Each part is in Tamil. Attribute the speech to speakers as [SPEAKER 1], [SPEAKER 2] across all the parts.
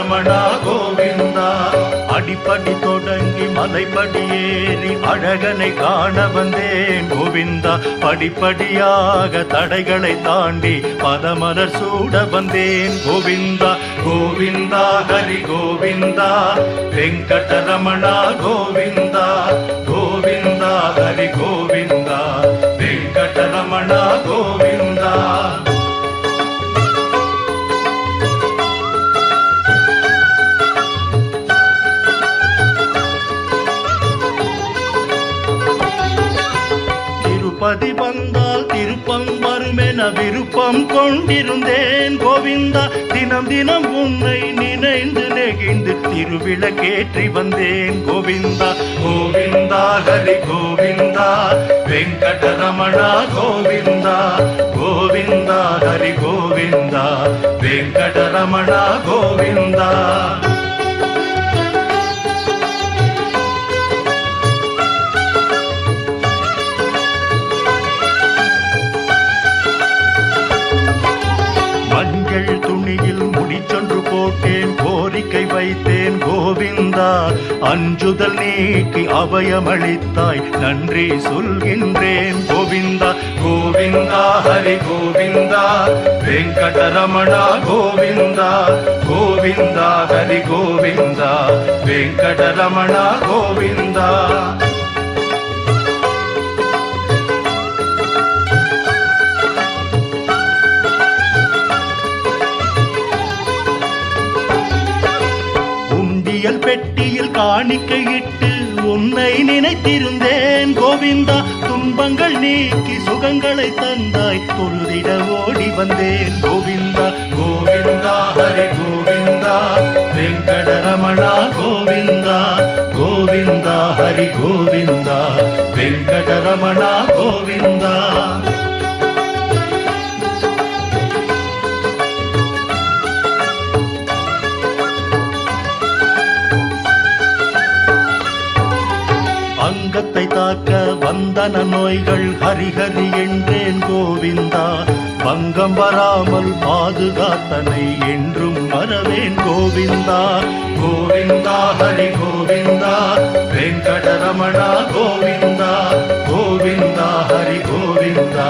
[SPEAKER 1] வெங்கடரமணா கோவிந்தா. அடிப்படி தொடங்கி மலைப்படி ஏறி அழகனை காண வந்தேன் கோவிந்தா. படிப்படியாக தடைகளை தாண்டி பதமலர் சூட வந்தேன் கோவிந்தா. கோவிந்தா ஹரி கோவிந்தா வெங்கடரமணா கோவிந்தா. கோவிந்தா ஹரி கோவிந்தா வெங்கடரமணா கோவிந்தா. திருப்பதி வந்தால் திருப்பம் வருமென விருப்பம் கொண்டிருந்தேன் கோவிந்தா. தினம் தினம் உன்னை நினைந்து நெகிழ்ந்து திருவிளக்கேற்றி வந்தேன் கோவிந்தா. கோவிந்தா ஹரி கோவிந்தா வெங்கடரமணா கோவிந்தா. கோவிந்தா ஹரி கோவிந்தா வெங்கடரமணா கோவிந்தா. மஞ்சள் துணியில் முடிச்சொன்று போட்டேன் கோரிக்கை வைத்தேன் கோவிந்தா. அஞ்சுதல் நீக்கி அபயமளித்தாய் நன்றி சொல்கின்றேன் கோவிந்தா. கோவிந்தா ஹரி கோவிந்தா வெங்கடரமணா கோவிந்தா. கோவிந்தா ஹரி கோவிந்தா வெங்கடரமணா கோவிந்தா. பெட்டியில் காணிக்கையிட்டு உன்னை நினைத்திருந்தேன் கோவிந்தா. துன்பங்கள் நீக்கி சுகங்களை தந்தாய் தொழுதிட ஓடி வந்தேன் கோவிந்தா. கோவிந்தா ஹரி கோவிந்தா வெங்கடரமணா கோவிந்தா. கோவிந்தா ஹரி கோவிந்தா வெங்கடரமணா கோவிந்தா. அங்கத்தை தாக்க வந்தன நோய்கள் ஹரிஹரி என்றேன் கோவிந்தா. பங்கம் வராமல் பாதுகாத்தனை என்றும் மறவேன் கோவிந்தா. கோவிந்தா ஹரி கோவிந்தா வெங்கடரமணா கோவிந்தா. கோவிந்தா ஹரி கோவிந்தா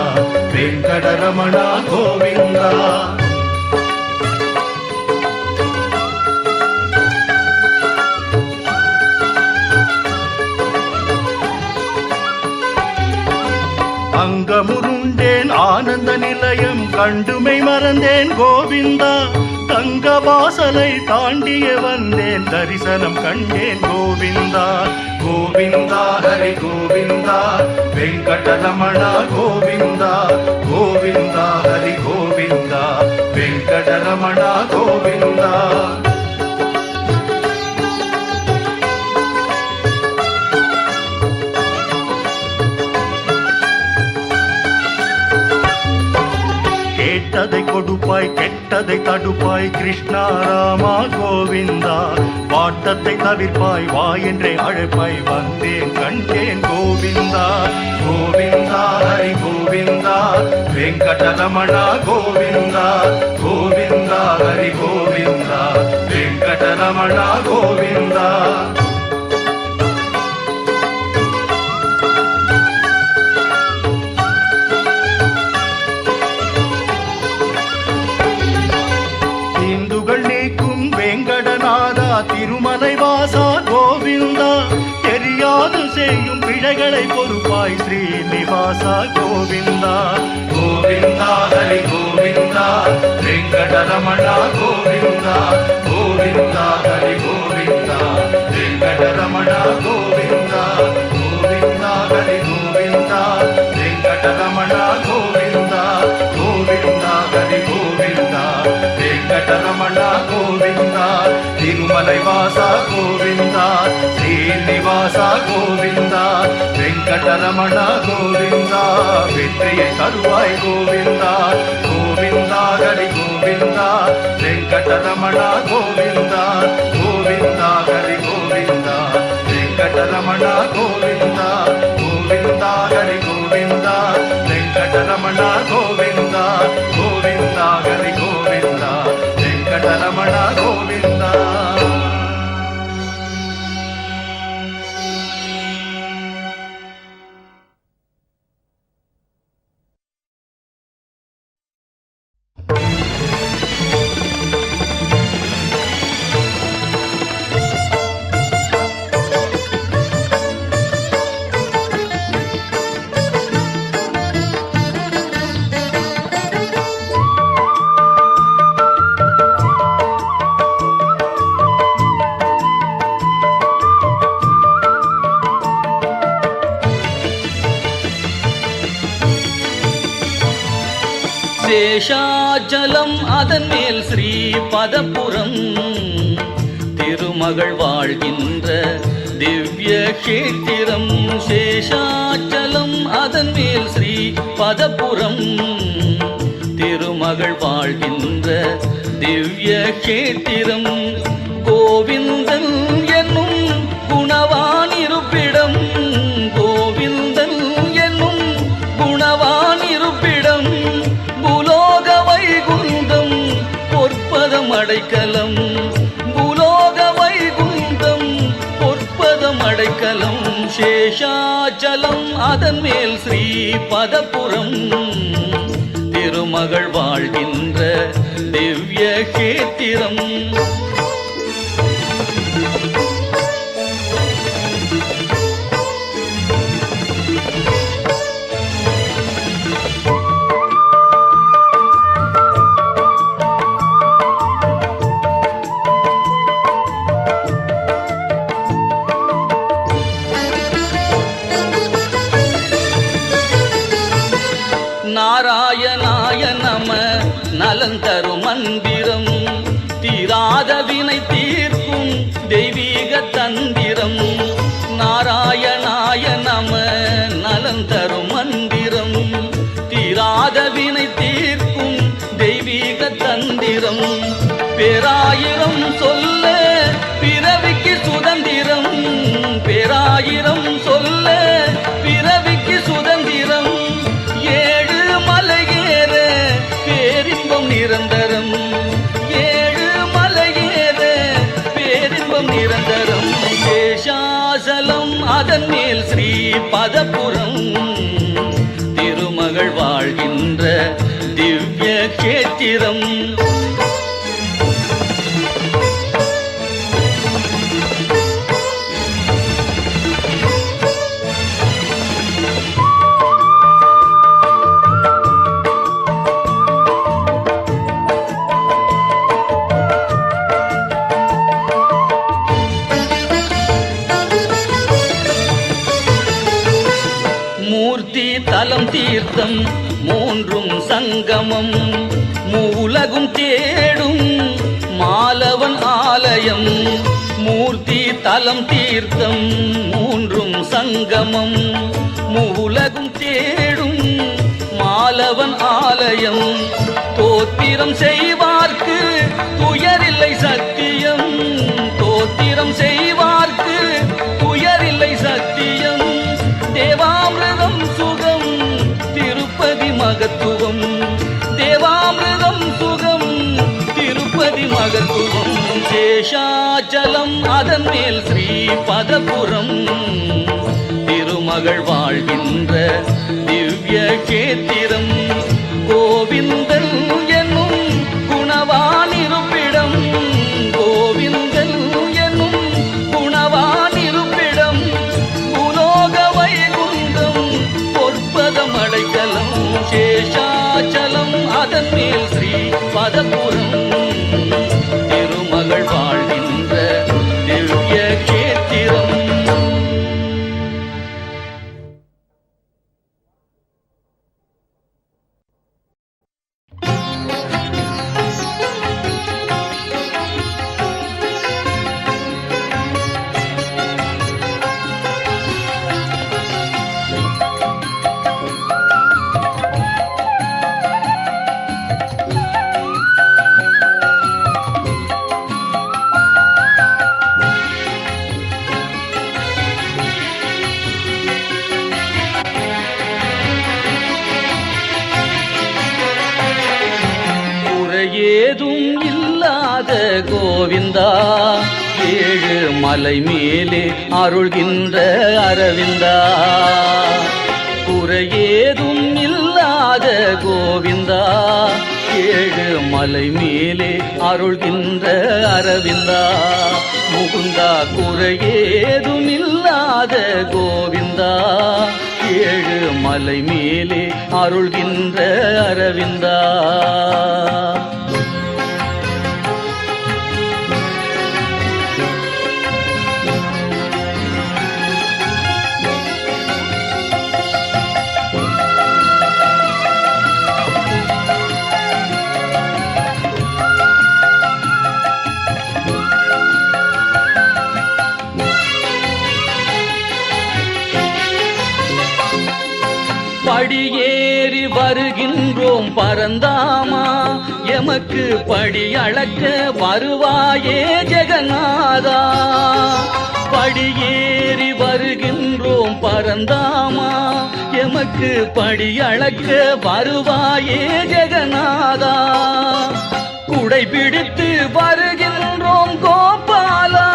[SPEAKER 1] வெங்கடரமணா கோவிந்தா. அங்கமுருண்டேன் ஆனந்த நிலையம் கண்டுமை மறந்தேன் கோவிந்தா. தங்க வாசலை தாண்டிய வந்தேன் தரிசனம் கண்டேன் கோவிந்தா. கோவிந்தா ஹரி கோவிந்தா வெங்கடரமணா கோவிந்தா. கோவிந்தா ஹரி கோவிந்தா வெங்கடரமணா கோவிந்தா. கேட்டதை கொடுப்பாய் கெட்டதை தடுப்பாய் கிருஷ்ணா ராமா கோவிந்தா. வாட்டத்தை தவிர்ப்பாய் வா என்றே அழைப்பாய் வந்தேன் கண்டேன் கோவிந்தா. கோவிந்தா ஹரி கோவிந்தா வெங்கடரமணா கோவிந்தா. கோவிந்தா ஹரி கோவிந்தா வெங்கடரமணா கோவிந்தா. வெங்கடநாதா திருமலை வாசா கோவிந்தா. தெரியாது செய்யும் பிழைகளை பொறுப்பாய் ஸ்ரீனிவாசா கோவிந்தா. கோவிந்தா ஹரி கோவிந்தா வெங்கடரமணா கோவிந்தா. கோவிந்தா ஹரி கோவிந்தா வெங்கடரமணா கோவிந்தா. கோவிந்தா ஹரி கோவிந்தா வெங்கடரமணா கோவிந்தா. கோவிந்தா ஹரி கோவிந்தா வெங்கடரமணா கோவிந்தா. திருமலை வாசா கோவிந்தா. ஸ்ரீனிவாசா கோவிந்தா வெங்கடரமணா கோவிந்தா. வெற்றியை தருவாய் கோவிந்தா. கோவிந்தா ஹரி கோவிந்தா வெங்கடரமணா கோவிந்தா. கோவிந்தா ஹரி கோவிந்தா வெங்கடரமணா கோவிந்தா. கோவிந்தா ஹரி கோவிந்தா வெங்கடரமணா கோவிந்தா. கோவிந்தா ஹரி கோவிந்தா வெங்கடரமணா கோவிந்தா.
[SPEAKER 2] சேஷாச்சலம் அதன் மேல் ஸ்ரீ பதபுரம் திருமகள் வாழ்கின்ற திவ்ய கஷேத்திரம். சேஷாச்சலம் அதன் மேல் ஸ்ரீ பதபுரம் திருமகள் வாழ்கின்ற திவ்ய கஷேத்திரம். கோவிந்தன் என்னும் குணவான் இருப்பிடம், கோவிந்தன் என்னும் குணவான் இருப்பிடம். பூலோக வைகுந்தம் பொற்பதம் அடைக்கலம், பூலோக வைகுந்தம் பொற்பதம் அடைக்கலம். சேஷாச்சலம் அதன் மேல் ஸ்ரீ பதபுரம் திருமகள் வாழ்கின்ற திவ்ய கஷேத்திரம். நாராயணாய நம நலன் தரும் மந்திரம், தீராத வினை தீர்க்கும் தெய்வீக தந்திரம். நாராயணாய நம நலன் தரும் மந்திரம், தீராத வினை தீர்க்கும் தெய்வீக தந்திரம். பேராயிரம் சொல்ல பிறவிக்கு சுதந்திரம், பேராயிரம் சொல்ல பிறவிக்கு சுதந்திரம். ஏழு மலையேற பேரின்பம் நிரந்தரம், ஏழு மலையேற பேரின்பம் நிரந்தரம். சேஷாசலம் அதன் மேல் ஸ்ரீ பதபுரம் திருமகள் வாழ்கின்ற திவ்ய கஷேத்திரம். தலம் தீர்த்தம் மூன்றும் சங்கமம், மூலகும் தேடும் மாலவன் ஆலயம். மூர்த்தி தலம் தீர்த்தம் மூன்றும் சங்கமம், மூலகும் தேடும் மாலவன் ஆலயம். தோத்திரம் செய்வார்க்கு துயரில்லை சத்தியம், தோத்திரம் செய்வார்க்கு துயரில்லை சத்தியம். தேவாமிர்தம் சுகம் திருப்பதி மகத்துவம், தேவாமிர்தம் சுகம் திருப்பதி மகத்துவம். சேஷாச்சலம் அதன் மேல் ஸ்ரீ பதபுரம் திருமகள் வாழ்கின்ற திவ்ய கஷேத்திரம். கோவிந்தன் என்னும் குணவான் இருப்பிடம், கோவிந்தன் என்னும் குணவான் இருப்பிடம். பூலோக வைகுந்தம் பொற்பதம் அடைக்கலம். சேஷாச்சலம் அதன் மேல் ஸ்ரீ பதபுரம் திருமகள் வாழ்கின்ற திவ்ய கஷேத்திரம். ஏதும் இல்லாத கோவிந்தா, ஏழு மலை மேலே அருள்கின்ற அரவிந்தா. குறையேதும் இல்லாத கோவிந்தா, ஏழு மலை மேலே அருள்கின்ற அரவிந்தா. முகுந்தா குறையேதும் இல்லாத கோவிந்தா, ஏழு மலை மேலே அருள்கின்ற அரவிந்தா. படியேறி வருகின்றோம் பரந்தாமா, எமக்கு படி அளக்க வருவாயே ஜெகநாதா. படியேறி வருகின்றோம் பரந்தாமா, எமக்கு படி அளக்க வருவாயே ஜெகநாதா. குடை பிடித்து வருகின்றோம் கோபாலா,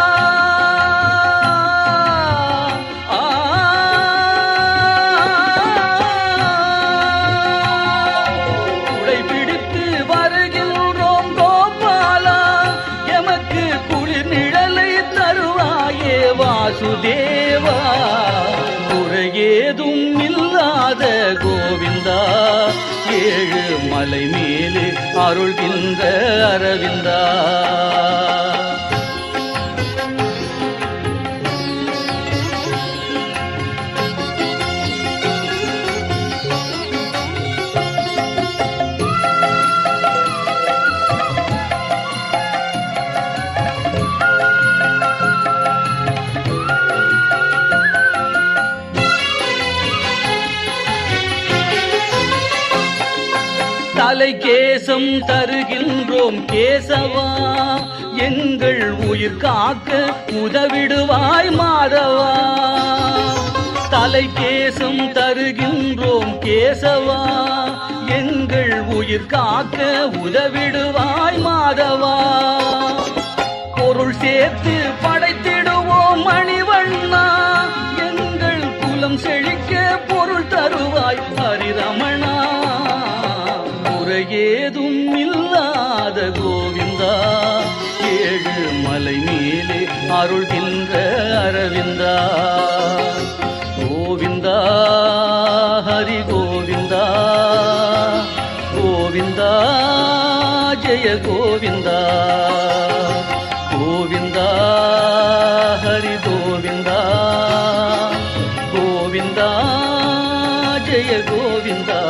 [SPEAKER 2] குடை பிடித்து வருகின்றோம் கோபாலா, எமக்கு குளிர் நிழலை தருவாயே வாசுதேவா. குறையேதும் இல்லாத கோவிந்தா, ஏழு மலை மேலே அருள்கின்ற அரவிந்தா. தலை கேசம் தருகின்றோம் கேசவா, எங்கள் உயிர் காக்க உதவிடுவாய் மாதவா. தலை கேசம் தருகின்றோம் கேசவா, எங்கள் உயிர் காக்க உதவிடுவாய் மாதவா. பொருள் சேர்த்து படைத்திடுவோம் மணிவண்ணா, எங்கள் குலம் செழிக்க பொருள் தருவாய் ஹரிரமணா. ஏதும் இல்லாத கோவிந்தா, ஏழு மலை மேலே அருள்கின்ற அரவிந்தா. கோவிந்தா ஹரி கோவிந்தா, கோவிந்தா ஜெய கோவிந்தா. கோவிந்தா ஹரி கோவிந்தா, கோவிந்தா ஜெய கோவிந்தா.